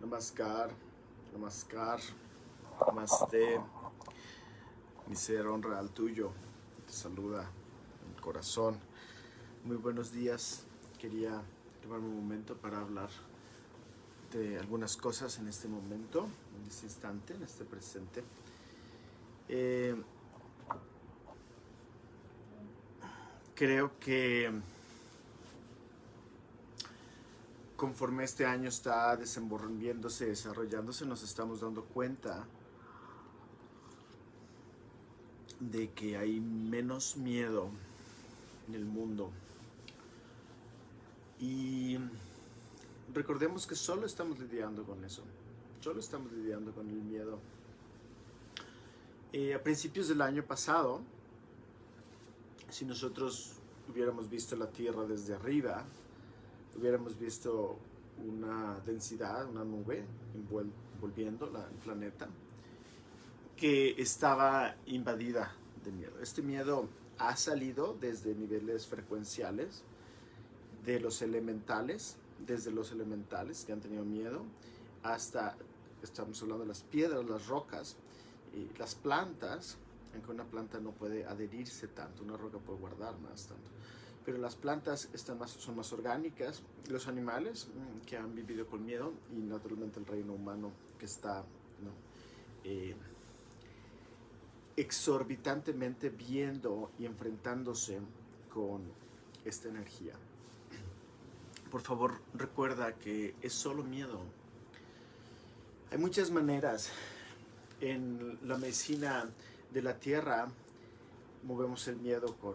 Namaskar, Namaskar, Namaste. Mi ser honra al tuyo. Te saluda el corazón. Muy buenos días. Quería tomarme un momento para hablar de algunas cosas en este momento, en este instante, en este presente. Creo que conforme este año está desenvolviéndose, desarrollándose, nos estamos dando cuenta de que hay menos miedo en el mundo. Y recordemos que solo estamos lidiando con eso. Solo estamos lidiando con el miedo. A principios del año pasado, si nosotros hubiéramos visto la Tierra desde arriba, hubiéramos visto una densidad, una nube envolviendo el planeta, que estaba invadida de miedo. Este miedo ha salido desde niveles frecuenciales de los elementales, desde los elementales que han tenido miedo, hasta, estamos hablando de las piedras, las rocas, las plantas, aunque una planta no puede adherirse tanto, una roca puede guardar más tanto, pero las plantas son más orgánicas, los animales que han vivido con miedo y naturalmente el reino humano que está exorbitantemente viendo y enfrentándose con esta energía. Por favor, recuerda que es solo miedo. Hay muchas maneras. En la medicina de la tierra movemos el miedo con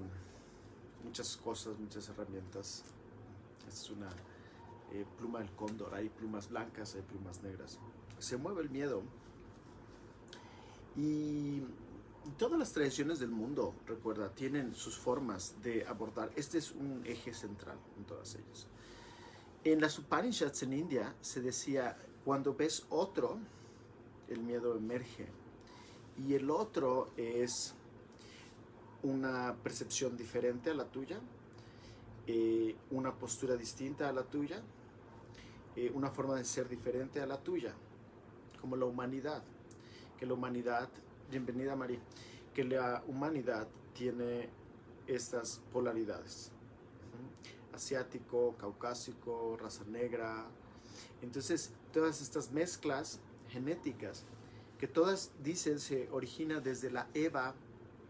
muchas cosas, muchas herramientas. Es una pluma del cóndor, hay plumas blancas, hay plumas negras. Se mueve el miedo. Y todas las tradiciones del mundo, recuerda, tienen sus formas de abordar. Este es un eje central en todas ellas. En las Upanishads en India se decía, cuando ves otro, el miedo emerge. Y el otro es una percepción diferente a la tuya, una postura distinta a la tuya, una forma de ser diferente a la tuya, como la humanidad. Que la humanidad, bienvenida María, que la humanidad tiene estas polaridades. Asiático, caucásico, raza negra. Entonces, todas estas mezclas genéticas, que todas dicen se origina desde la Eva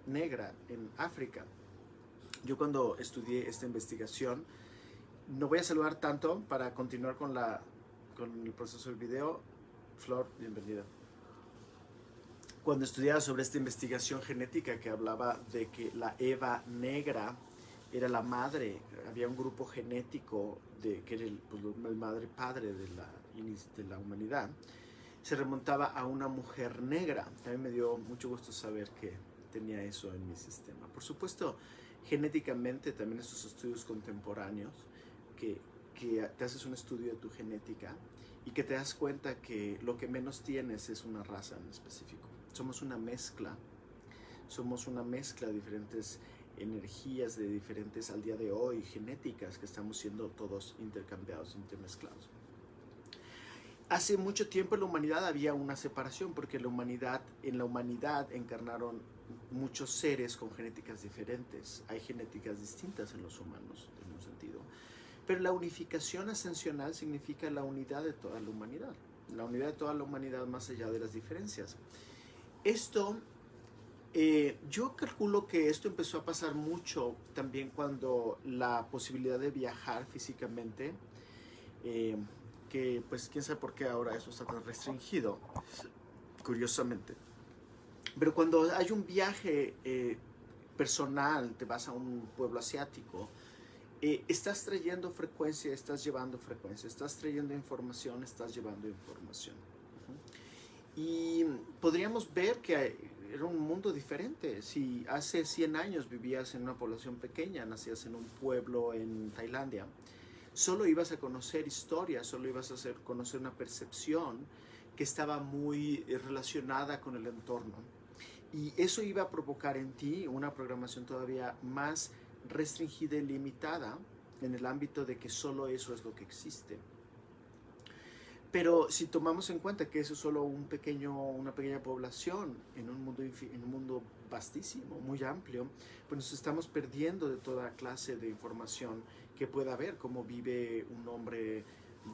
negra en África. Yo cuando estudié esta investigación, no voy a saludar tanto para continuar con el proceso del video. Flor, bienvenida. Cuando estudiaba sobre esta investigación genética que hablaba de que la Eva negra era la madre, había un grupo genético que era el madre-padre de la humanidad, se remontaba a una mujer negra. También me dio mucho gusto saber que tenía eso en mi sistema. Por supuesto, genéticamente también estos estudios contemporáneos, que te haces un estudio de tu genética y que te das cuenta que lo que menos tienes es una raza en específico. Somos una mezcla de diferentes energías, de diferentes al día de hoy, genéticas, que estamos siendo todos intercambiados, intermezclados. Hace mucho tiempo en la humanidad había una separación, porque en la humanidad encarnaron muchos seres con genéticas diferentes. Hay genéticas distintas en los humanos, en un sentido. Pero la unificación ascensional significa la unidad de toda la humanidad. La unidad de toda la humanidad más allá de las diferencias. Esto, yo calculo que esto empezó a pasar mucho también cuando la posibilidad de viajar físicamente, que pues quién sabe por qué ahora eso está tan restringido, curiosamente. Pero cuando hay un viaje personal, te vas a un pueblo asiático, estás trayendo frecuencia, estás llevando frecuencia, estás trayendo información, estás llevando información. Y podríamos ver que era un mundo diferente. Si hace 100 años vivías en una población pequeña, nacías en un pueblo en Tailandia, solo ibas a conocer historias, solo ibas a conocer una percepción que estaba muy relacionada con el entorno. Y eso iba a provocar en ti una programación todavía más restringida y limitada en el ámbito de que solo eso es lo que existe. Pero si tomamos en cuenta que eso es solo una pequeña población en un mundo vastísimo, muy amplio, pues nos estamos perdiendo de toda clase de información que pueda haber, cómo vive un hombre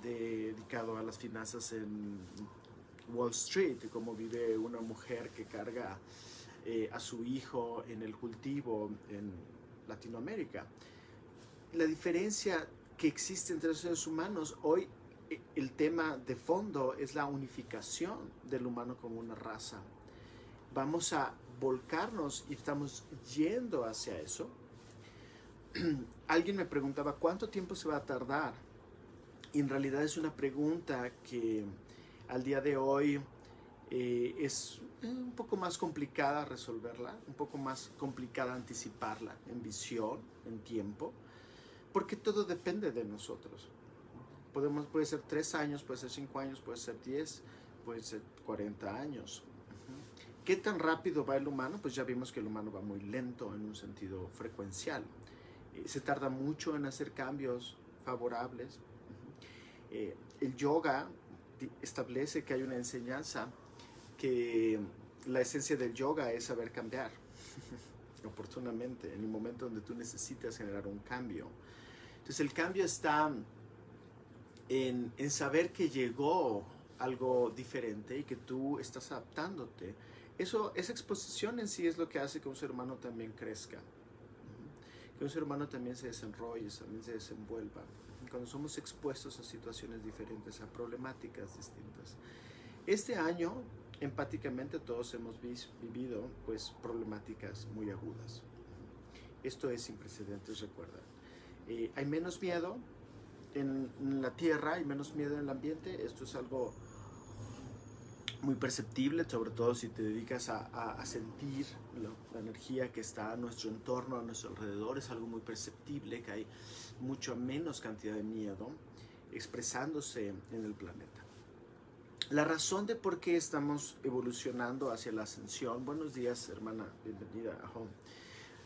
dedicado a las finanzas en Wall Street, cómo vive una mujer que carga a su hijo en el cultivo en Latinoamérica. La diferencia que existe entre los seres humanos hoy, el tema de fondo es la unificación del humano como una raza. Vamos a volcarnos y estamos yendo hacia eso. Alguien me preguntaba cuánto tiempo se va a tardar, y en realidad es una pregunta que al día de hoy es un poco más complicada resolverla, un poco más complicada anticiparla en visión, en tiempo, porque todo depende de nosotros. Puede ser 3 años, puede ser 5 años, puede ser 10, puede ser 40 años. ¿Qué tan rápido va el humano? Pues ya vimos que el humano va muy lento en un sentido frecuencial. Se tarda mucho en hacer cambios favorables. El yoga establece que hay una enseñanza que la esencia del yoga es saber cambiar oportunamente en el momento donde tú necesitas generar un cambio. Entonces el cambio está en saber que llegó algo diferente y que tú estás adaptándote. Esa exposición en sí es lo que hace que un ser humano también crezca, que un ser humano también se desarrolle, también se desenvuelva. Cuando somos expuestos a situaciones diferentes, a problemáticas distintas. Este año, empáticamente, todos hemos vivido pues, problemáticas muy agudas. Esto es sin precedentes, recuerda. Hay menos miedo en la tierra, hay menos miedo en el ambiente. Esto es algo muy perceptible, sobre todo si te dedicas a sentir la energía que está a nuestro entorno, a nuestro alrededor. Es algo muy perceptible, que hay mucho menos cantidad de miedo expresándose en el planeta. La razón de por qué estamos evolucionando hacia la ascensión, buenos días hermana, bienvenida a Home.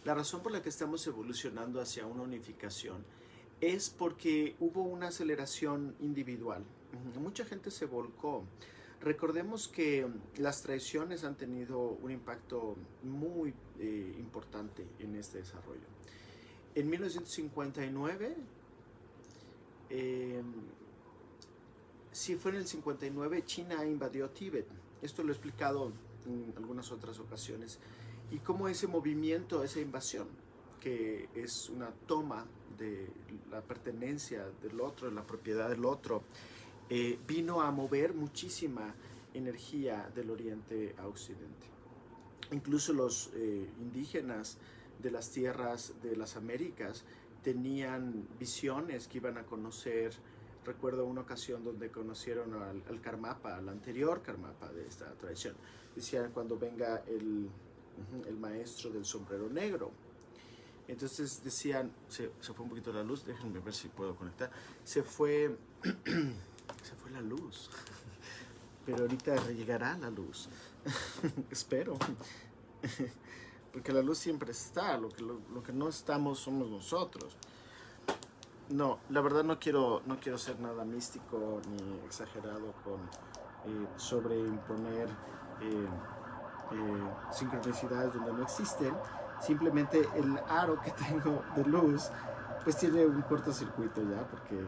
La razón por la que estamos evolucionando hacia una unificación es porque hubo una aceleración individual. Mucha gente se volcó. Recordemos que las tradiciones han tenido un impacto muy importante en este desarrollo. En 1959, si fue en el 59, China invadió Tíbet. Esto lo he explicado en algunas otras ocasiones. Y cómo ese movimiento, esa invasión, que es una toma de la pertenencia del otro, de la propiedad del otro, vino a mover muchísima energía del oriente a occidente. Incluso los indígenas de las tierras de las Américas tenían visiones que iban a conocer. Recuerdo una ocasión donde conocieron al Karmapa, al anterior Karmapa de esta tradición. Decían cuando venga el maestro del sombrero negro. Entonces decían, se fue un poquito la luz, déjenme ver si puedo conectar. Se fue la luz, pero ahorita llegará la luz. Espero, porque la luz siempre está, lo que no estamos somos nosotros. No, la verdad no quiero ser nada místico ni exagerado con sobreimponer sincronicidades donde no existen. Simplemente el aro que tengo de luz pues tiene un cortocircuito ya, porque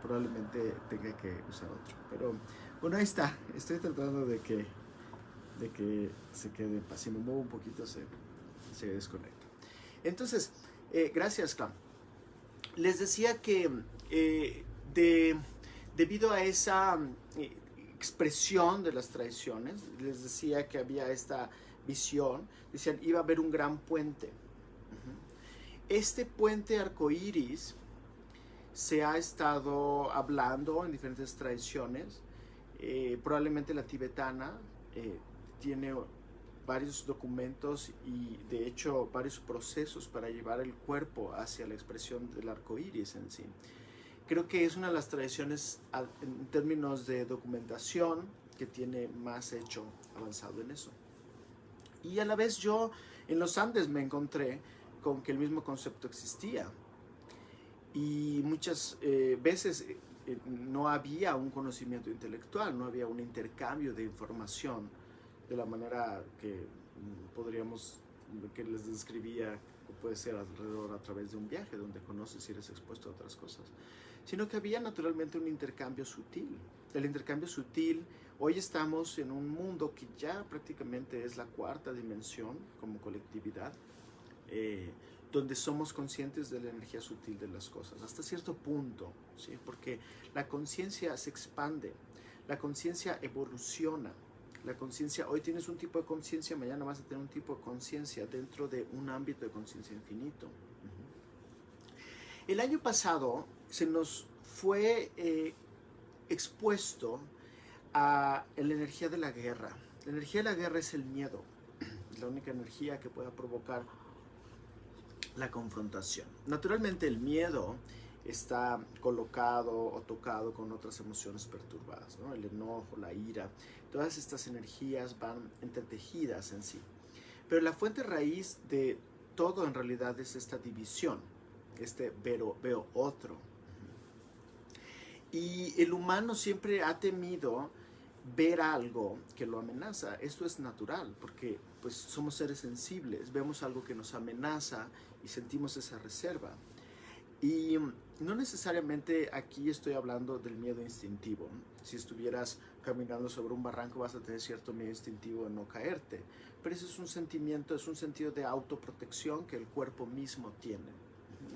probablemente tenga que usar otro. Pero bueno, ahí está. Estoy tratando de que se quede en paz. Si me muevo un poquito se desconecta. Entonces, gracias, Clam. Les decía que debido a esa expresión de las tradiciones, les decía que había esta visión, decían iba a haber un gran puente. Este puente arcoíris se ha estado hablando en diferentes tradiciones. Probablemente la tibetana tiene varios documentos y de hecho varios procesos para llevar el cuerpo hacia la expresión del arco iris en sí. Creo que es una de las tradiciones en términos de documentación que tiene más hecho avanzado en eso. Y a la vez yo en los Andes me encontré con que el mismo concepto existía. Y muchas veces no había un conocimiento intelectual, no había un intercambio de información de la manera que podríamos, que les describía, que puede ser alrededor a través de un viaje donde conoces y eres expuesto a otras cosas, sino que había naturalmente un intercambio sutil. El intercambio sutil, hoy estamos en un mundo que ya prácticamente es la cuarta dimensión como colectividad, donde somos conscientes de la energía sutil de las cosas, hasta cierto punto, ¿sí? Porque la conciencia se expande, la conciencia evoluciona, la conciencia, hoy tienes un tipo de conciencia, mañana vas a tener un tipo de conciencia dentro de un ámbito de conciencia infinito. El año pasado se nos fue expuesto a la energía de la guerra. La energía de la guerra es el miedo, es la única energía que pueda provocar la confrontación. Naturalmente el miedo está colocado o tocado con otras emociones perturbadas, ¿no? El enojo, la ira, todas estas energías van entretejidas en sí. Pero la fuente raíz de todo en realidad es esta división, este veo otro. Y el humano siempre ha temido ver algo que lo amenaza. Esto es natural, porque pues somos seres sensibles, vemos algo que nos amenaza y sentimos esa reserva. Y no necesariamente aquí estoy hablando del miedo instintivo. Si estuvieras caminando sobre un barranco vas a tener cierto miedo instintivo de no caerte, pero ese es un sentimiento, es un sentido de autoprotección que el cuerpo mismo tiene.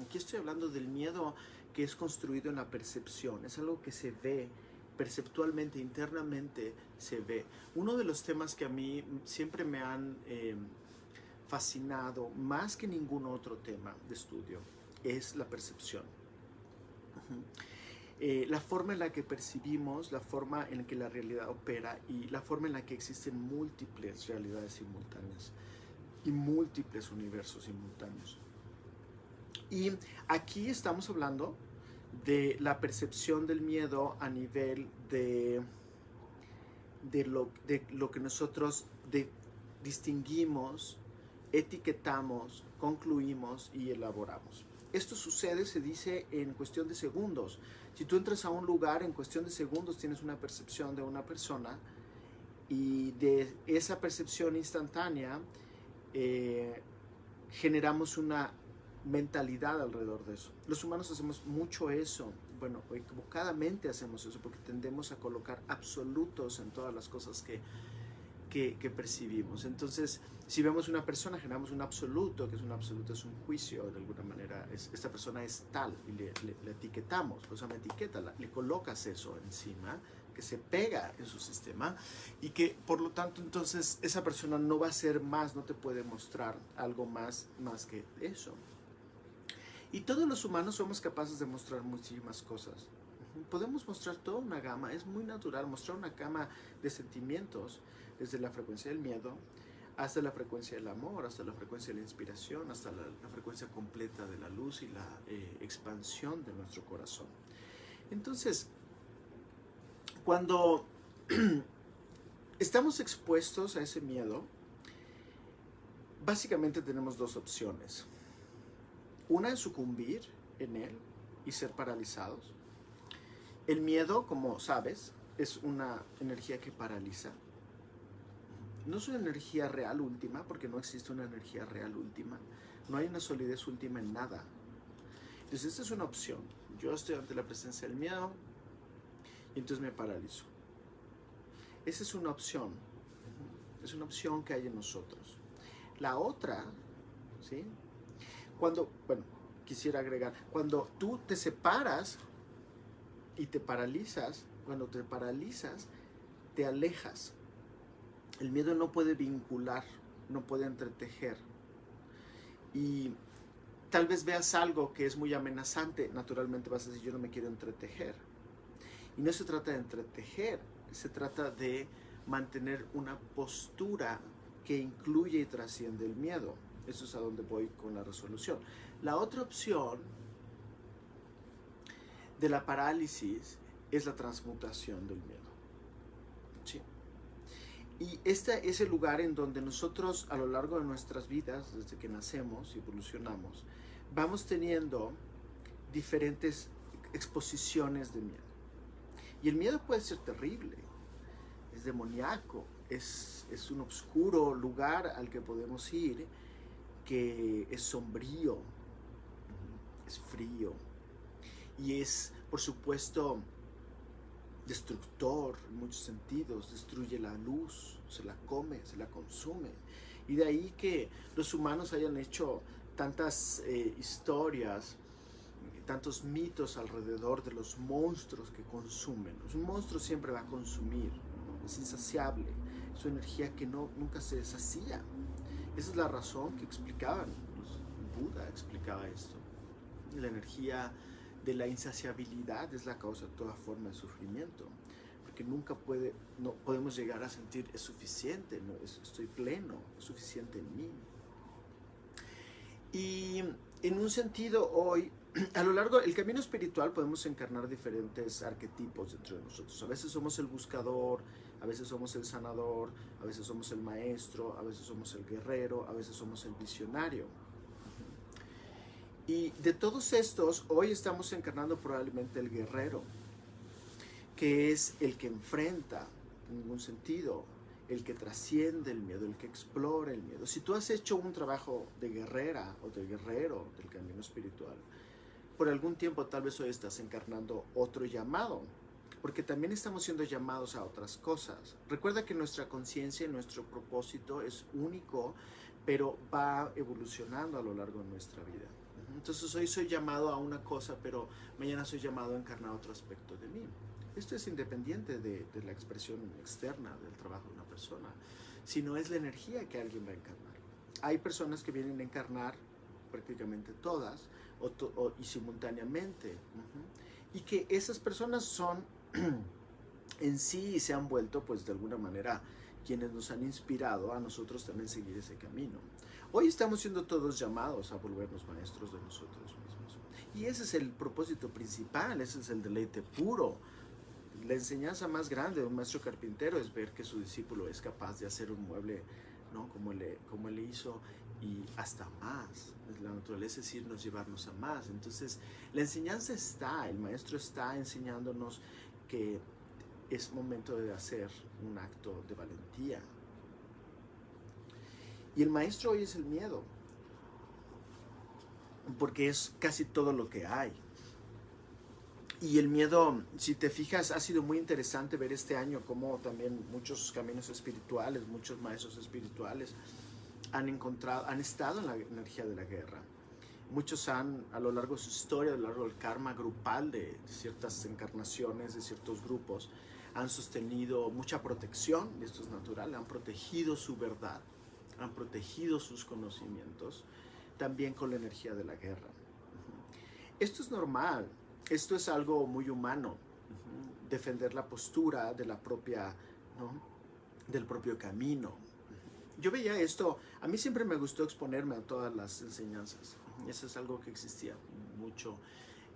Aquí estoy hablando del miedo que es construido en la percepción, es algo que se ve perceptualmente, internamente se ve. Uno de los temas que a mí siempre me han fascinado, más que ningún otro tema de estudio, es la percepción. La forma en la que percibimos, la forma en la que la realidad opera y la forma en la que existen múltiples realidades simultáneas y múltiples universos simultáneos. Y aquí estamos hablando de la percepción del miedo a nivel de lo que nosotros distinguimos, etiquetamos, concluimos y elaboramos. Esto sucede, se dice, en cuestión de segundos. Si tú entras a un lugar, en cuestión de segundos tienes una percepción de una persona y de esa percepción instantánea generamos una mentalidad alrededor de eso. Los humanos hacemos mucho eso, bueno, equivocadamente hacemos eso porque tendemos a colocar absolutos en todas las cosas que percibimos. Entonces, si vemos una persona, generamos un absoluto, que es un absoluto, es un juicio, de alguna manera, esta persona es tal, y le etiquetamos, pues una etiqueta, le colocas eso encima, que se pega en su sistema, y que, por lo tanto, entonces, esa persona no va a ser más, no te puede mostrar algo más que eso. Y todos los humanos somos capaces de mostrar muchísimas cosas. Podemos mostrar toda una gama, es muy natural mostrar una gama de sentimientos, desde la frecuencia del miedo, hasta la frecuencia del amor, hasta la frecuencia de la inspiración, hasta la frecuencia completa de la luz y la expansión de nuestro corazón. Entonces, cuando estamos expuestos a ese miedo, básicamente tenemos dos opciones. Una es sucumbir en él y ser paralizados. El miedo, como sabes, es una energía que paraliza. No es una energía real última, porque no existe una energía real última. No hay una solidez última en nada. Entonces, esta es una opción. Yo estoy ante la presencia del miedo y entonces me paralizo. Esa es una opción. Es una opción que hay en nosotros. La otra, ¿sí? Quisiera agregar, cuando tú te separas y te paralizas, cuando te paralizas, te alejas. El miedo no puede vincular, no puede entretejer. Y tal vez veas algo que es muy amenazante, naturalmente vas a decir, yo no me quiero entretejer. Y no se trata de entretejer, se trata de mantener una postura que incluye y trasciende el miedo. Eso es a donde voy con la resolución. La otra opción de la parálisis es la transmutación del miedo. ¿Sí? Y este es el lugar en donde nosotros a lo largo de nuestras vidas, desde que nacemos y evolucionamos, vamos teniendo diferentes exposiciones de miedo. Y el miedo puede ser terrible, es demoníaco, es un oscuro lugar al que podemos ir, que es sombrío, es frío y es, por supuesto, destructor en muchos sentidos. Destruye la luz, se la come, se la consume. Y de ahí que los humanos hayan hecho tantas historias, tantos mitos alrededor de los monstruos que consumen. Un monstruo siempre va a consumir, ¿no? Es insaciable, su energía que nunca se deshacía. Esa es la razón que explicaban, Buda explicaba esto. La energía de la insaciabilidad es la causa de toda forma de sufrimiento, porque no podemos llegar a sentir es suficiente, no, estoy pleno, es suficiente en mí. Y en un sentido hoy, a lo largo del camino espiritual podemos encarnar diferentes arquetipos dentro de nosotros. A veces somos el buscador, a veces somos el sanador, a veces somos el maestro, a veces somos el guerrero, a veces somos el visionario. Y de todos estos, hoy estamos encarnando probablemente el guerrero, que es el que enfrenta, en ningún sentido, el que trasciende el miedo, el que explora el miedo. Si tú has hecho un trabajo de guerrera o de guerrero del camino espiritual, por algún tiempo tal vez hoy estás encarnando otro llamado, porque también estamos siendo llamados a otras cosas. Recuerda que nuestra conciencia y nuestro propósito es único, pero va evolucionando a lo largo de nuestra vida. Entonces hoy soy llamado a una cosa, pero mañana soy llamado a encarnar otro aspecto de mí. Esto es independiente de la expresión externa del trabajo de una persona, sino es la energía que alguien va a encarnar. Hay personas que vienen a encarnar prácticamente todas y simultáneamente. Y que esas personas son en sí se han vuelto pues de alguna manera quienes nos han inspirado a nosotros también seguir ese camino. Hoy estamos siendo todos llamados a volvernos maestros de nosotros mismos. Y ese es el propósito principal, ese es el deleite puro. La enseñanza más grande de un maestro carpintero es ver que su discípulo es capaz de hacer un mueble, ¿no? como él hizo, y hasta más. La naturaleza es irnos, llevarnos a más. Entonces, la enseñanza está, el maestro está enseñándonos que es momento de hacer un acto de valentía. Y el maestro hoy es el miedo, porque es casi todo lo que hay. Y el miedo, si te fijas, ha sido muy interesante ver este año cómo también muchos caminos espirituales, muchos maestros espirituales han estado en la energía de la guerra. Muchos han, a lo largo de su historia, a lo largo del karma grupal de ciertas encarnaciones, de ciertos grupos, han sostenido mucha protección, y esto es natural, han protegido su verdad, han protegido sus conocimientos, también con la energía de la guerra. Esto es normal, esto es algo muy humano, defender la postura de la propia, ¿no? del propio camino. Yo veía esto, a mí siempre me gustó exponerme a todas las enseñanzas. Eso es algo que existía mucho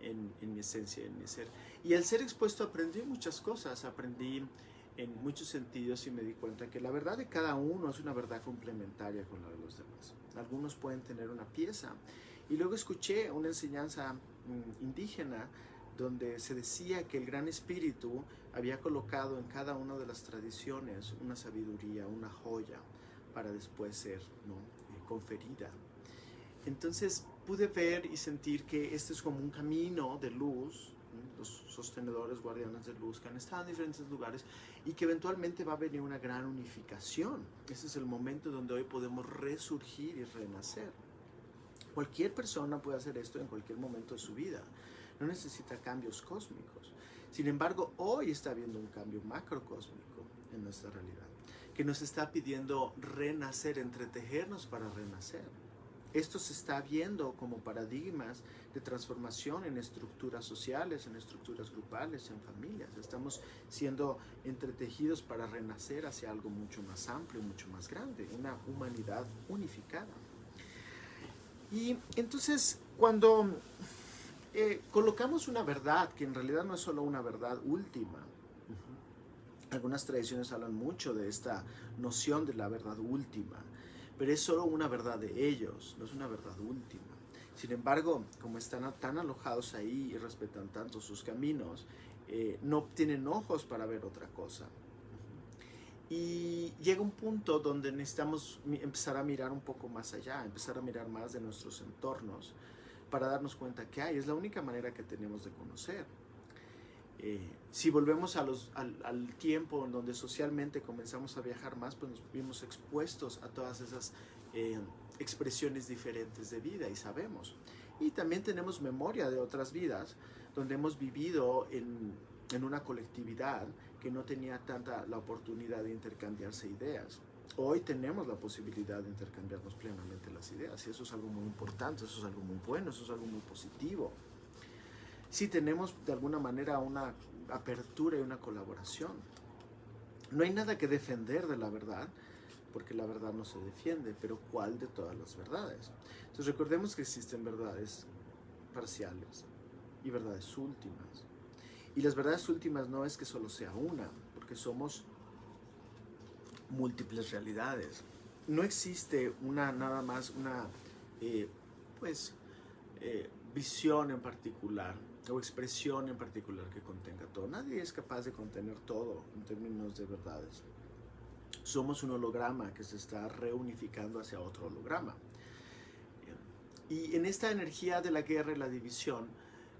en mi esencia, en mi ser. Y al ser expuesto aprendí muchas cosas, aprendí en muchos sentidos y me di cuenta que la verdad de cada uno es una verdad complementaria con la de los demás. Algunos pueden tener una pieza. Y luego escuché una enseñanza indígena donde se decía que el Gran Espíritu había colocado en cada una de las tradiciones una sabiduría, una joya, para después ser, ¿no? conferida. Entonces pude ver y sentir que este es como un camino de luz, ¿no? Los sostenedores, guardianes de luz que han estado en diferentes lugares y que eventualmente va a venir una gran unificación. Ese es el momento donde hoy podemos resurgir y renacer. Cualquier persona puede hacer esto en cualquier momento de su vida. No necesita cambios cósmicos. Sin embargo, hoy está habiendo un cambio macrocósmico en nuestra realidad, que nos está pidiendo renacer, entretejernos para renacer. Esto se está viendo como paradigmas de transformación en estructuras sociales, en estructuras grupales, en familias. Estamos siendo entretejidos para renacer hacia algo mucho más amplio, mucho más grande, una humanidad unificada. Y entonces, cuando colocamos una verdad, que en realidad no es solo una verdad última, algunas tradiciones hablan mucho de esta noción de la verdad última, pero es solo una verdad de ellos, no es una verdad última. Sin embargo, como están tan alojados ahí y respetan tanto sus caminos, no tienen ojos para ver otra cosa. Y llega un punto donde necesitamos empezar a mirar un poco más allá, empezar a mirar más de nuestros entornos para darnos cuenta que hay. Es la única manera que tenemos de conocer. Si volvemos al tiempo en donde socialmente comenzamos a viajar más, pues nos vimos expuestos a todas esas expresiones diferentes de vida y sabemos. Y también tenemos memoria de otras vidas donde hemos vivido en una colectividad que no tenía tanta la oportunidad de intercambiarse ideas. Hoy tenemos la posibilidad de intercambiarnos plenamente las ideas y eso es algo muy importante, eso es algo muy bueno, eso es algo muy positivo. Sí tenemos de alguna manera una apertura y una colaboración. No hay nada que defender de la verdad, porque la verdad no se defiende, pero ¿cuál de todas las verdades? Entonces recordemos que existen verdades parciales y verdades últimas. Y las verdades últimas no es que solo sea una, porque somos múltiples realidades. No existe nada más una visión en particular o expresión en particular que contenga todo. Nadie es capaz de contener todo en términos de verdades. Somos un holograma que se está reunificando hacia otro holograma. Y en esta energía de la guerra y la división,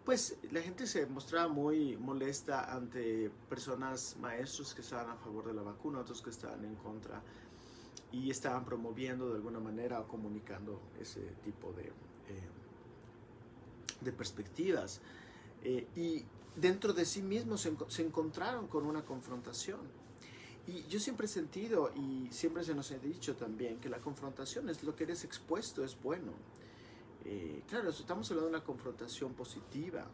pues la gente se mostraba muy molesta ante personas, maestros que estaban a favor de la vacuna, otros que estaban en contra y estaban promoviendo de alguna manera o comunicando ese tipo de perspectivas. Y dentro de sí mismos se encontraron con una confrontación. Y yo siempre he sentido y siempre se nos ha dicho también que la confrontación es lo que eres expuesto, es bueno. Claro, estamos hablando de una confrontación positiva.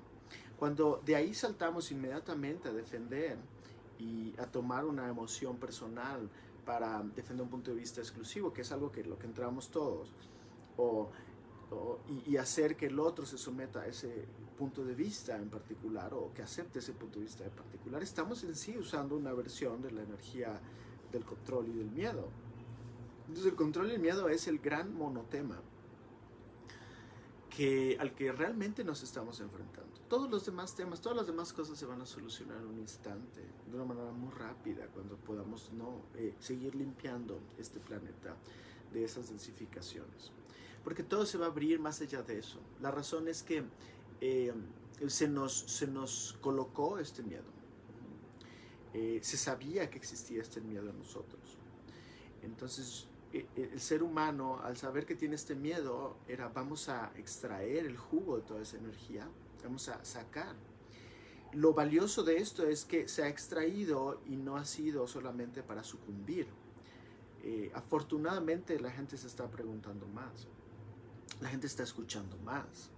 Cuando de ahí saltamos inmediatamente a defender y a tomar una emoción personal para defender un punto de vista exclusivo, que es algo que lo que entramos todos, y hacer que el otro se someta a ese punto de vista en particular o que acepte ese punto de vista en particular, estamos en sí usando una versión de la energía del control y del miedo. Entonces el control y el miedo es el gran monotema al que realmente nos estamos enfrentando. Todos los demás temas, todas las demás cosas se van a solucionar en un instante, de una manera muy rápida, cuando podamos seguir limpiando este planeta de esas densificaciones. Porque todo se va a abrir más allá de eso. La razón es que se nos colocó este miedo. Se sabía que existía este miedo en nosotros. Entonces, el ser humano, al saber que tiene este miedo, vamos a extraer el jugo de toda esa energía, vamos a sacar. Lo valioso de esto es que se ha extraído y no ha sido solamente para sucumbir. Afortunadamente la gente se está preguntando más, la gente está escuchando más,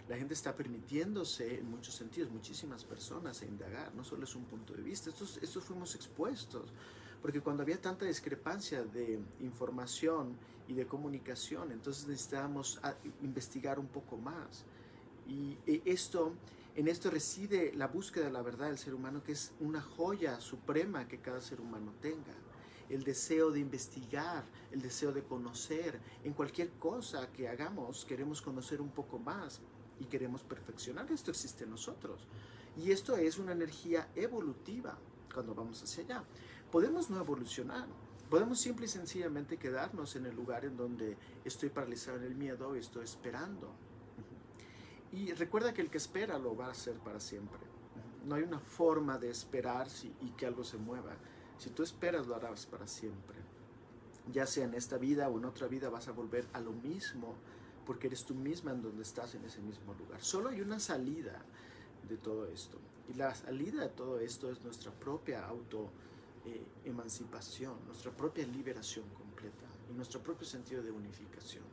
la gente está permitiéndose en muchos sentidos, muchísimas personas, a indagar. No solo es un punto de vista, estos fuimos expuestos. Porque cuando había tanta discrepancia de información y de comunicación, entonces necesitábamos investigar un poco más. Y en esto reside la búsqueda de la verdad del ser humano, que es una joya suprema que cada ser humano tenga. El deseo de investigar, el deseo de conocer. En cualquier cosa que hagamos, queremos conocer un poco más y queremos perfeccionar. Esto existe en nosotros. Y esto es una energía evolutiva cuando vamos hacia allá. Podemos no evolucionar, podemos simple y sencillamente quedarnos en el lugar en donde estoy paralizado en el miedo y estoy esperando. Y recuerda que el que espera lo va a hacer para siempre. No hay una forma de esperar y que algo se mueva. Si tú esperas, lo harás para siempre. Ya sea en esta vida o en otra vida, vas a volver a lo mismo, porque eres tú misma en donde estás en ese mismo lugar. Solo hay una salida de todo esto. Y la salida de todo esto es nuestra propia emancipación, nuestra propia liberación completa y nuestro propio sentido de unificación.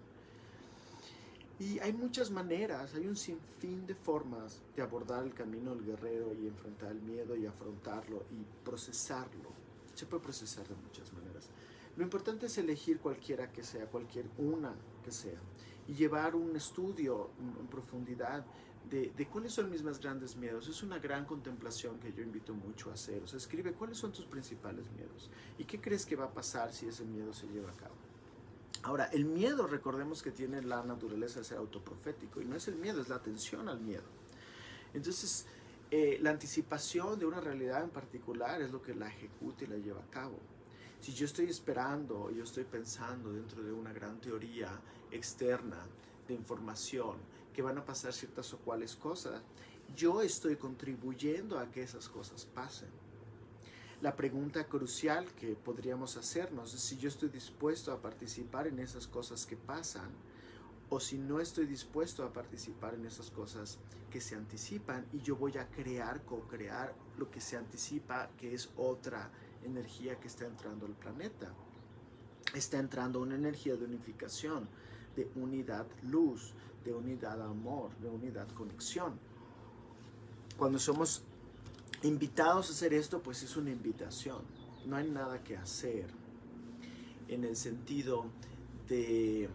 Y hay muchas maneras, hay un sinfín de formas de abordar el camino del guerrero y enfrentar el miedo y afrontarlo y procesarlo. Se puede procesar de muchas maneras. Lo importante es elegir cualquiera que sea, cualquier una que sea, y llevar un estudio en profundidad de cuáles son mis más grandes miedos. Es una gran contemplación que yo invito mucho a hacer. O sea, escribe cuáles son tus principales miedos y qué crees que va a pasar si ese miedo se lleva a cabo. Ahora, el miedo, recordemos que tiene la naturaleza de ser autoprofético, y no es el miedo, es la atención al miedo. Entonces, La anticipación de una realidad en particular es lo que la ejecuta y la lleva a cabo. Si yo estoy esperando, yo estoy pensando dentro de una gran teoría externa de información que van a pasar ciertas o cuales cosas, yo estoy contribuyendo a que esas cosas pasen. La pregunta crucial que podríamos hacernos es si yo estoy dispuesto a participar en esas cosas que pasan o si no estoy dispuesto a participar en esas cosas que se anticipan y yo voy a crear, co-crear lo que se anticipa, que es otra energía que está entrando al planeta. Está entrando una energía de unificación, de unidad luz, de unidad amor, de unidad conexión. Cuando somos invitados a hacer esto, pues es una invitación. No hay nada que hacer en el sentido de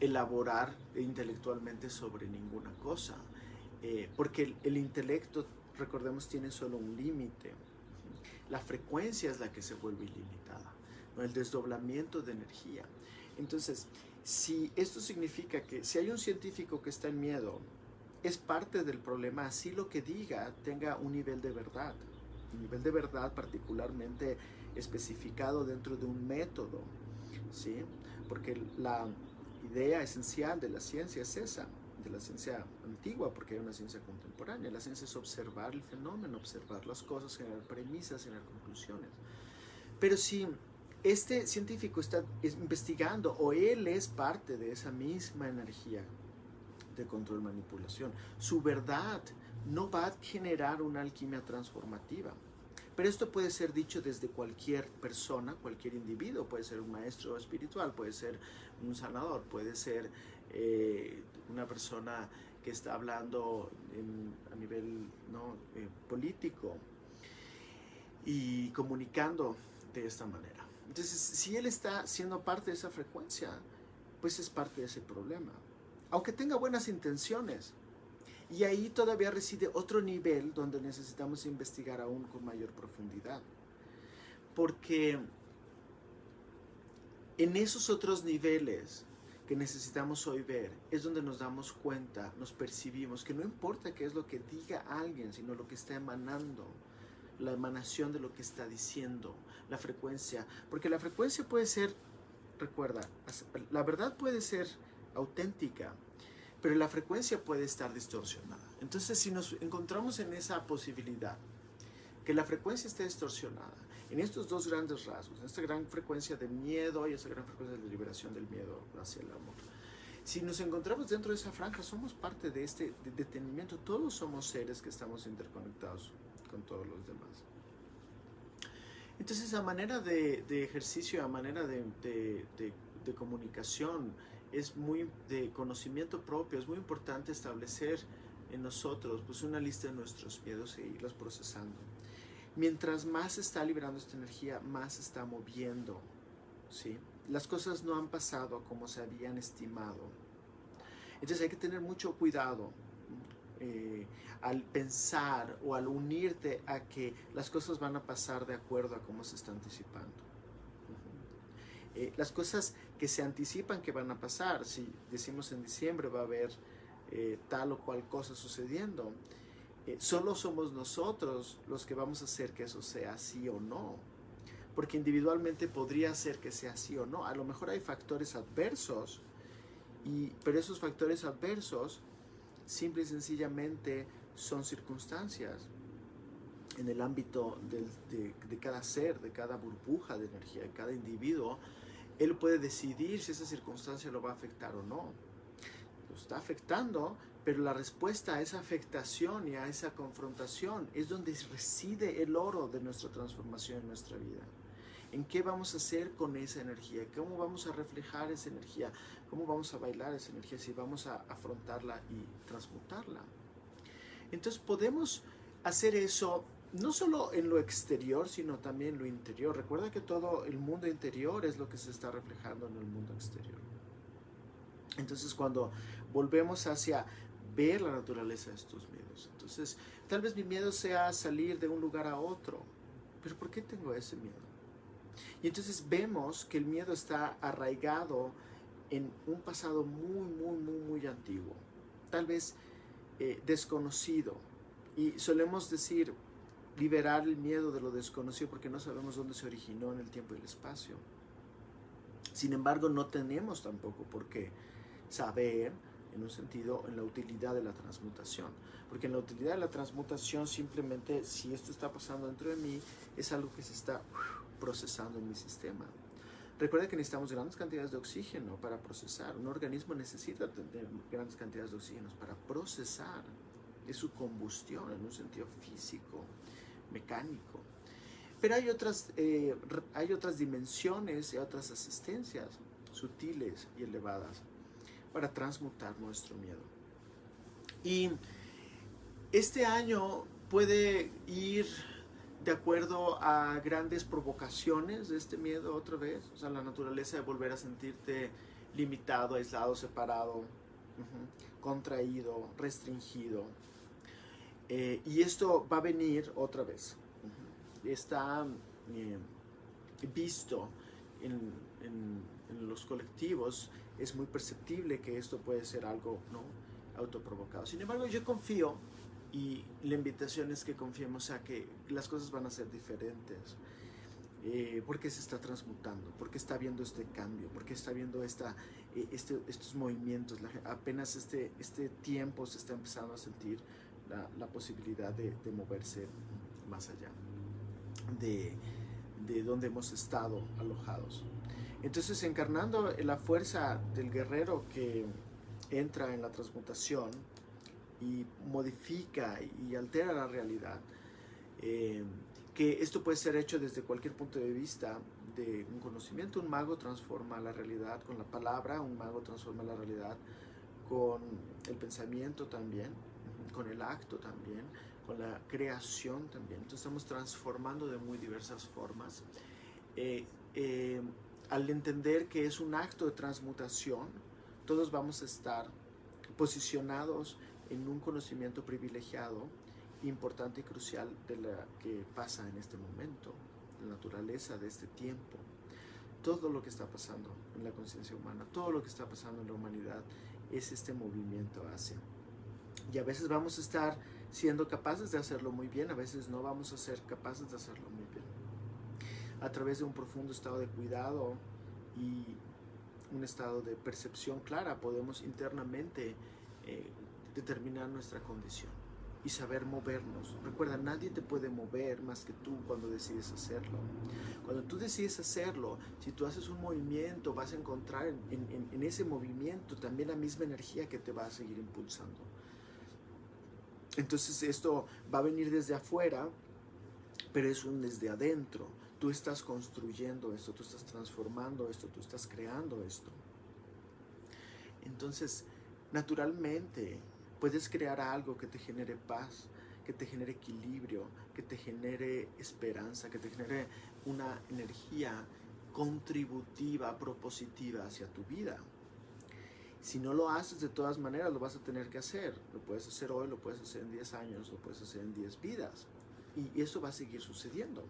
elaborar intelectualmente sobre ninguna cosa, porque el intelecto, recordemos, tiene solo un límite. La frecuencia es la que se vuelve ilimitada, ¿no? El desdoblamiento de energía. Entonces, si esto significa que si hay un científico que está en miedo, es parte del problema, así lo que diga tenga un nivel de verdad particularmente especificado dentro de un método, ¿sí? Porque la idea esencial de la ciencia es esa, de la ciencia antigua, porque hay una ciencia contemporánea. La ciencia es observar el fenómeno, observar las cosas, generar premisas, generar conclusiones. Pero si este científico está investigando o él es parte de esa misma energía de control manipulación, su verdad no va a generar una alquimia transformativa. Pero esto puede ser dicho desde cualquier persona, cualquier individuo. Puede ser un maestro espiritual, puede ser un sanador, puede ser una persona que está hablando a nivel, ¿no?, político y comunicando de esta manera. Entonces, si él está siendo parte de esa frecuencia, pues es parte de ese problema. Aunque tenga buenas intenciones. Y ahí todavía reside otro nivel donde necesitamos investigar aún con mayor profundidad. Porque en esos otros niveles que necesitamos hoy ver es donde nos damos cuenta, nos percibimos que no importa qué es lo que diga alguien, sino lo que está emanando, la emanación de lo que está diciendo, la frecuencia. Porque la frecuencia puede ser, recuerda, la verdad puede ser auténtica, pero la frecuencia puede estar distorsionada. Entonces, si nos encontramos en esa posibilidad, que la frecuencia esté distorsionada, en estos dos grandes rasgos, en esta gran frecuencia de miedo y esa gran frecuencia de liberación del miedo hacia el amor, si nos encontramos dentro de esa franja, somos parte de este detenimiento. Todos somos seres que estamos interconectados con todos los demás. Entonces, a manera de ejercicio, a manera de comunicación, es muy de conocimiento propio, es muy importante establecer en nosotros pues una lista de nuestros miedos e irlos procesando. Mientras más se está liberando esta energía, más se está moviendo, ¿sí? Las cosas no han pasado como se habían estimado. Entonces hay que tener mucho cuidado al pensar o al unirte a que las cosas van a pasar de acuerdo a cómo se está anticipando. Las cosas que se anticipan que van a pasar, si decimos en diciembre va a haber tal o cual cosa sucediendo, solo somos nosotros los que vamos a hacer que eso sea así o no, porque individualmente podría ser que sea así o no. A lo mejor hay factores adversos, pero esos factores adversos simple y sencillamente son circunstancias en el ámbito de cada ser, de cada burbuja de energía, de cada individuo. Él puede decidir si esa circunstancia lo va a afectar o no. Lo está afectando, pero la respuesta a esa afectación y a esa confrontación es donde reside el oro de nuestra transformación en nuestra vida. ¿En qué vamos a hacer con esa energía? ¿Cómo vamos a reflejar esa energía? ¿Cómo vamos a bailar esa energía? Si vamos a afrontarla y transmutarla. Entonces podemos hacer eso no solo en lo exterior, sino también en lo interior. Recuerda que todo el mundo interior es lo que se está reflejando en el mundo exterior. Entonces, cuando volvemos hacia ver la naturaleza de estos miedos, entonces, tal vez mi miedo sea salir de un lugar a otro. ¿Pero por qué tengo ese miedo? Y entonces vemos que el miedo está arraigado en un pasado muy antiguo. Tal vez desconocido. Y solemos decir liberar el miedo de lo desconocido porque no sabemos dónde se originó en el tiempo y el espacio. Sin embargo, no tenemos tampoco por qué saber, en un sentido, en la utilidad de la transmutación. Porque en la utilidad de la transmutación, simplemente, si esto está pasando dentro de mí, es algo que se está procesando en mi sistema. Recuerda que necesitamos grandes cantidades de oxígeno para procesar. Un organismo necesita tener grandes cantidades de oxígeno para procesar. Es su combustión en un sentido físico, mecánico. Pero hay otras dimensiones y otras asistencias sutiles y elevadas para transmutar nuestro miedo. Y este año puede ir de acuerdo a grandes provocaciones de este miedo otra vez, o sea, la naturaleza de volver a sentirte limitado, aislado, separado, contraído, restringido. Y esto va a venir otra vez. Está visto en los colectivos, es muy perceptible que esto puede ser algo, ¿no?, autoprovocado. Sin embargo, yo confío, y la invitación es que confiemos a que las cosas van a ser diferentes, porque se está transmutando, porque está viendo este cambio, porque está viendo estos movimientos. Apenas este tiempo se está empezando a sentir la posibilidad de moverse más allá de donde hemos estado alojados. Entonces, encarnando la fuerza del guerrero que entra en la transmutación y modifica y altera la realidad, que esto puede ser hecho desde cualquier punto de vista de un conocimiento. Un mago transforma la realidad con la palabra, un mago transforma la realidad con el pensamiento también, con el acto también, con la creación también. Entonces estamos transformando de muy diversas formas. Al entender que es un acto de transmutación, todos vamos a estar posicionados en un conocimiento privilegiado, importante y crucial de lo que pasa en este momento, la naturaleza de este tiempo, todo lo que está pasando en la conciencia humana, todo lo que está pasando en la humanidad es este movimiento hacia. Y a veces vamos a estar siendo capaces de hacerlo muy bien, a veces no vamos a ser capaces de hacerlo muy bien. A través de un profundo estado de cuidado y un estado de percepción clara, podemos internamente determinar nuestra condición y saber movernos. Recuerda, nadie te puede mover más que tú cuando decides hacerlo. Cuando tú decides hacerlo, si tú haces un movimiento, vas a encontrar en ese movimiento también la misma energía que te va a seguir impulsando. Entonces esto va a venir desde afuera, pero es un desde adentro. Tú estás construyendo esto, tú estás transformando esto, tú estás creando esto. Entonces, naturalmente, puedes crear algo que te genere paz, que te genere equilibrio, que te genere esperanza, que te genere una energía contributiva, propositiva hacia tu vida. Si no lo haces, de todas maneras lo vas a tener que hacer. Lo puedes hacer hoy, lo puedes hacer en 10 años, lo puedes hacer en 10 vidas. Y eso va a seguir sucediendo.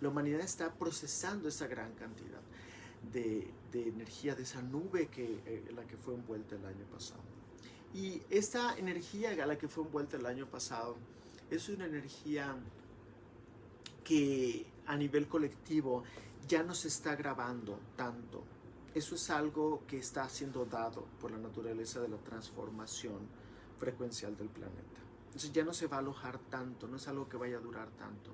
La humanidad está procesando esa gran cantidad de energía, de esa nube la que fue envuelta el año pasado. Y esta energía a la que fue envuelta el año pasado es una energía que a nivel colectivo ya no se está grabando tanto. Eso es algo que está siendo dado por la naturaleza de la transformación frecuencial del planeta. Entonces ya no se va a alojar tanto, no es algo que vaya a durar tanto.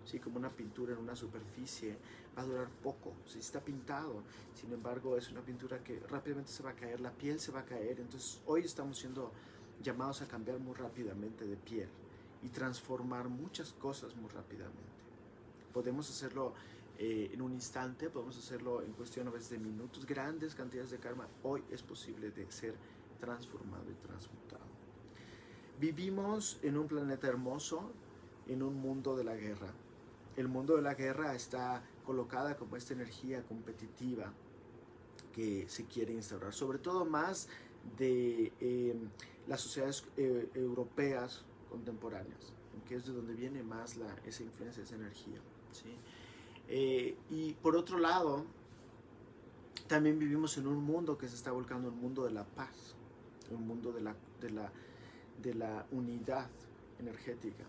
Sí, como una pintura en una superficie va a durar poco, sí, está pintado. Sin embargo, es una pintura que rápidamente se va a caer, la piel se va a caer. Entonces hoy estamos siendo llamados a cambiar muy rápidamente de piel y transformar muchas cosas muy rápidamente. Podemos hacerlo en un instante, podemos hacerlo en cuestión a veces de minutos. Grandes cantidades de karma hoy es posible de ser transformado y transmutado. Vivimos en un planeta hermoso, en un mundo de la guerra. El mundo de la guerra está colocada como esta energía competitiva que se quiere instaurar, sobre todo más de las sociedades europeas contemporáneas, que es de donde viene más esa influencia, esa energía, ¿sí? Y por otro lado, también vivimos en un mundo que se está volcando, un mundo de la paz, un mundo de la unidad, energética.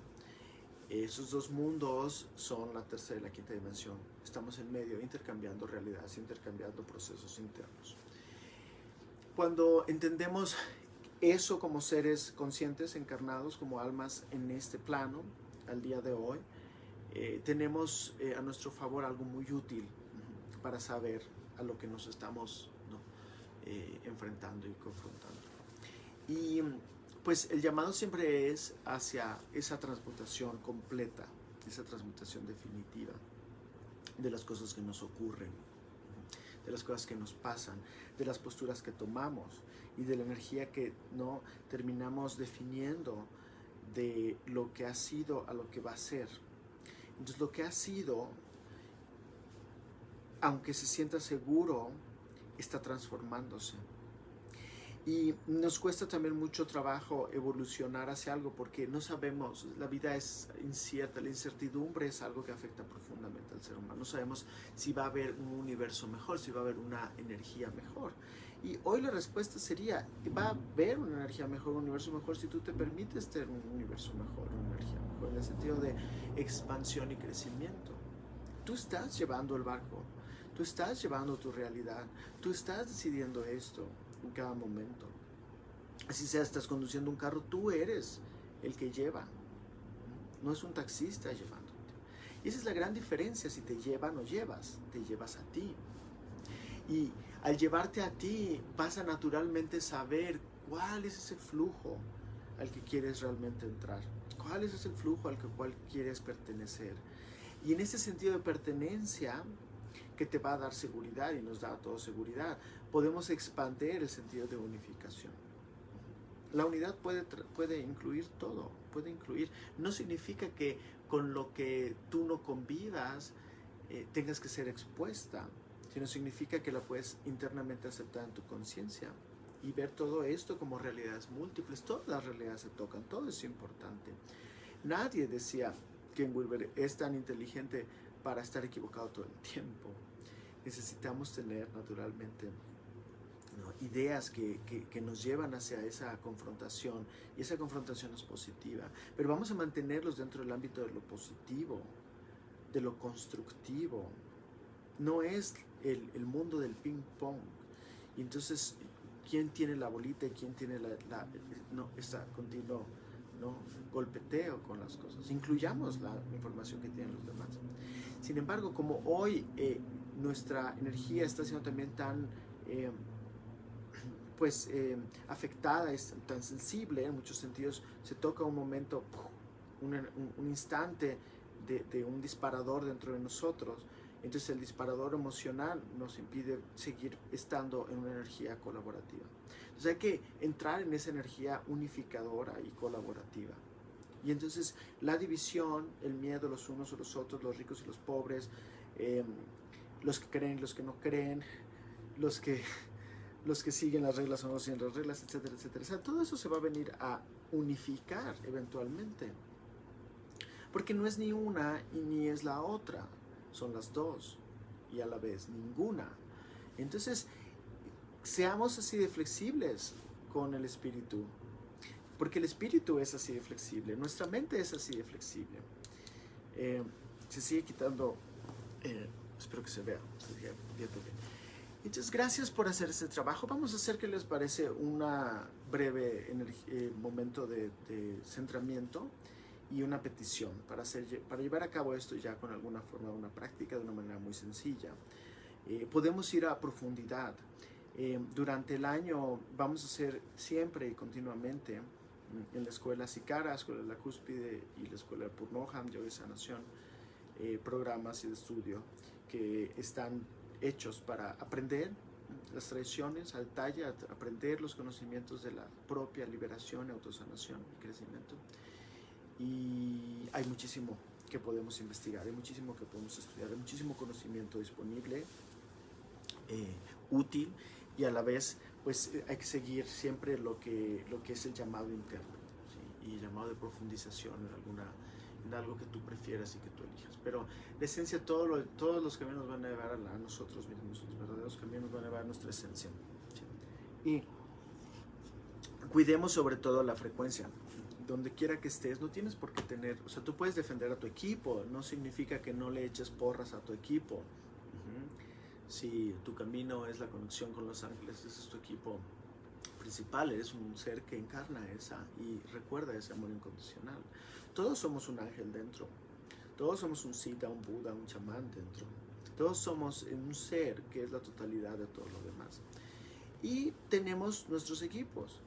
Esos dos mundos son la tercera y la quinta dimensión. Estamos en medio intercambiando realidades, intercambiando procesos internos. Cuando entendemos eso como seres conscientes, encarnados, como almas en este plano, al día de hoy, tenemos a nuestro favor algo muy útil para saber a lo que nos estamos, ¿no?, enfrentando y confrontando. Y pues el llamado siempre es hacia esa transmutación completa, esa transmutación definitiva de las cosas que nos ocurren, de las cosas que nos pasan, de las posturas que tomamos y de la energía que no terminamos definiendo de lo que ha sido a lo que va a ser. Entonces lo que ha sido, aunque se sienta seguro, está transformándose. Y nos cuesta también mucho trabajo evolucionar hacia algo porque no sabemos, la vida es incierta, la incertidumbre es algo que afecta profundamente al ser humano. No sabemos si va a haber un universo mejor, si va a haber una energía mejor. Y hoy la respuesta sería, va a haber una energía mejor, un universo mejor si tú te permites tener un universo mejor, una energía mejor, en el sentido de expansión y crecimiento. Tú estás llevando el barco, tú estás llevando tu realidad, tú estás decidiendo esto en cada momento. Así sea, estás conduciendo un carro, tú eres el que lleva, no es un taxista llevándote. Y esa es la gran diferencia, si te llevan o llevas, te llevas a ti. Y al llevarte a ti, vas a naturalmente saber cuál es ese flujo al que quieres realmente entrar, cuál es ese flujo al cual quieres pertenecer. Y en ese sentido de pertenencia, que te va a dar seguridad y nos da a todos seguridad, podemos expandir el sentido de unificación. La unidad puede incluir todo, puede incluir, no significa que con lo que tú no convivas tengas que ser expuesta, sino significa que la puedes internamente aceptar en tu conciencia y ver todo esto como realidades múltiples. Todas las realidades se tocan, todo es importante. Nadie decía que Wilber es tan inteligente para estar equivocado todo el tiempo. Necesitamos tener naturalmente, ¿no?, ideas que nos llevan hacia esa confrontación, y esa confrontación es positiva, pero vamos a mantenerlos dentro del ámbito de lo positivo, de lo constructivo. No es el mundo del ping pong. Y entonces, ¿quién tiene la bolita y quién tiene esta continuo, ¿no?, golpeteo con las cosas? Incluyamos la información que tienen los demás. Sin embargo, como hoy nuestra energía está siendo también tan afectada, es tan sensible en muchos sentidos, se toca un momento, un instante de un disparador dentro de nosotros. Entonces el disparador emocional nos impide seguir estando en una energía colaborativa. Entonces hay que entrar en esa energía unificadora y colaborativa. Y entonces la división, el miedo los unos a los otros, los ricos y los pobres, los que creen, los que no creen, los que siguen las reglas o no siguen las reglas, etcétera, etcétera. O sea, todo eso se va a venir a unificar eventualmente. Porque no es ni una y ni es la otra. Son las dos y a la vez ninguna. Entonces, seamos así de flexibles con el espíritu. Porque el espíritu es así de flexible. Nuestra mente es así de flexible. Se sigue quitando... espero que se vea. Entonces, gracias por hacer este trabajo. Vamos a hacer, ¿qué les parece? Una breve momento de centramiento y una petición para llevar a cabo esto ya con alguna forma, una práctica de una manera muy sencilla. Podemos ir a profundidad. Durante el año vamos a hacer siempre y continuamente en la escuela Sikara, Escuela de la Cúspide y la escuela de Purnoham, Yoga y Sanación, programas de estudio que están hechos para aprender las tradiciones al detalle, aprender los conocimientos de la propia liberación, autosanación y crecimiento. Y hay muchísimo que podemos investigar, hay muchísimo que podemos estudiar, hay muchísimo conocimiento disponible, útil, y a la vez pues hay que seguir siempre lo que es el llamado interno, ¿sí? Y el llamado de profundización en algo que tú prefieras y que tú elijas. Pero la esencia, todos los caminos van a llevar a nosotros mismos, los verdaderos caminos van a llevar a nuestra esencia, ¿sí? Y cuidemos sobre todo la frecuencia. donde quiera que estés, no tienes por qué tener, o sea, tú puedes defender a tu equipo, no significa que no le eches porras a tu equipo. Si tu camino es la conexión con los ángeles, ese es tu equipo principal, eres un ser que encarna esa y recuerda ese amor incondicional. Todos somos un ángel dentro, todos somos un Siddha, un Buda, un chamán dentro, todos somos un ser que es la totalidad de todo lo demás. Y tenemos nuestros equipos.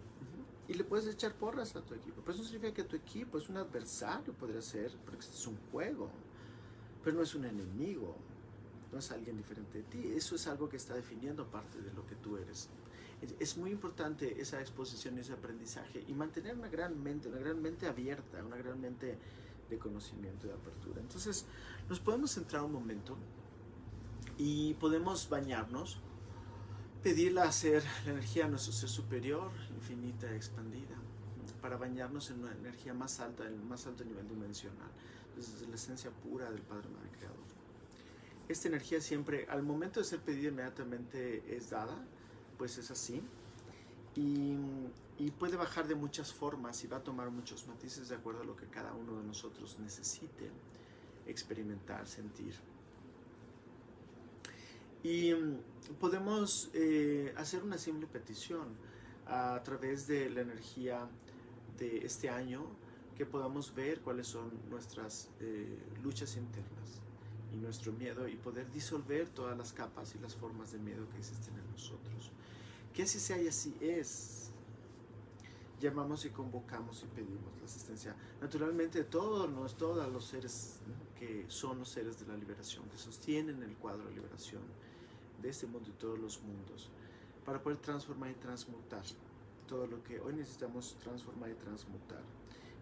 Y le puedes echar porras a tu equipo. Pero eso no significa que tu equipo es un adversario, podría ser, porque es un juego. Pero no es un enemigo, no es alguien diferente de ti. Eso es algo que está definiendo parte de lo que tú eres. Es muy importante esa exposición, ese aprendizaje y mantener una gran mente abierta, una gran mente de conocimiento y de apertura. Entonces, nos podemos centrar un momento y podemos bañarnos, pedirle hacer la energía a nuestro ser superior, infinita y expandida, para bañarnos en una energía más alta, en el más alto nivel dimensional, desde la esencia pura del Padre Madre Creador. Esta energía siempre, al momento de ser pedida, inmediatamente es dada, pues es así, y puede bajar de muchas formas y va a tomar muchos matices de acuerdo a lo que cada uno de nosotros necesite experimentar, sentir. Y podemos hacer una simple petición a través de la energía de este año, que podamos ver cuáles son nuestras luchas internas y nuestro miedo, y poder disolver todas las capas y las formas de miedo que existen en nosotros. Que así sea y así es. Llamamos y convocamos y pedimos la asistencia. Naturalmente todos los seres que son los seres de la liberación, que sostienen el cuadro de liberación de este mundo y todos los mundos, para poder transformar y transmutar todo lo que hoy necesitamos transformar y transmutar,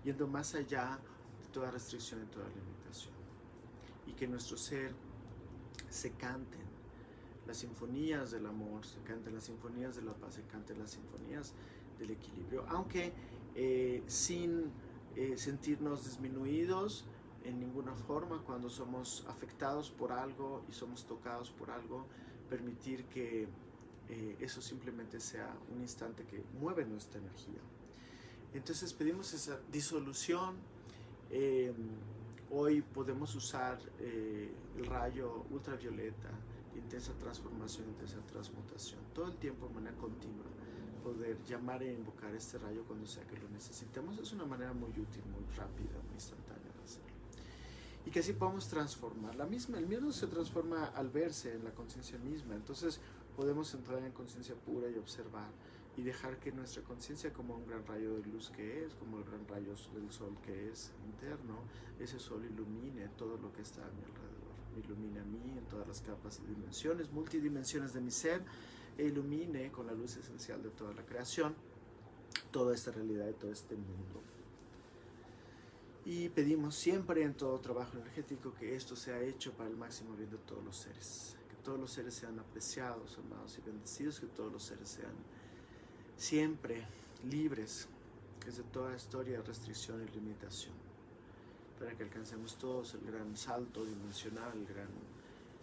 yendo más allá de toda restricción y toda limitación, y que nuestro ser se canten las sinfonías del amor, se canten las sinfonías de la paz, se canten las sinfonías del equilibrio, aunque sin sentirnos disminuidos en ninguna forma cuando somos afectados por algo y somos tocados por algo. Permitir que eso simplemente sea un instante que mueve nuestra energía. Entonces pedimos esa disolución. Hoy podemos usar el rayo ultravioleta, intensa transformación, intensa transmutación, todo el tiempo de manera continua. Poder llamar e invocar este rayo cuando sea que lo necesitemos es una manera muy útil, muy rápida, muy instantánea de hacerlo. Y que así podamos transformar. El miedo se transforma al verse en la conciencia misma. Entonces podemos entrar en conciencia pura y observar y dejar que nuestra conciencia, como un gran rayo de luz que es, como el gran rayo del sol que es interno, ese sol ilumine todo lo que está a mi alrededor. Me ilumine a mí en todas las capas y dimensiones, multidimensiones de mi ser, e ilumine con la luz esencial de toda la creación, toda esta realidad y todo este mundo. Y pedimos siempre en todo trabajo energético que esto sea hecho para el máximo bien de todos los seres. Que todos los seres sean apreciados, amados y bendecidos. Que todos los seres sean siempre libres desde toda historia de restricción y limitación. Para que alcancemos todos el gran salto dimensional, el gran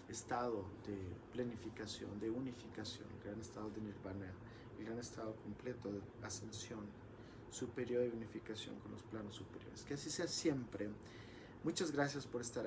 estado de plenificación, de unificación, el gran estado de nirvana, el gran estado completo de ascensión superior y unificación con los planos superiores. Que así sea siempre. Muchas gracias por estar aquí.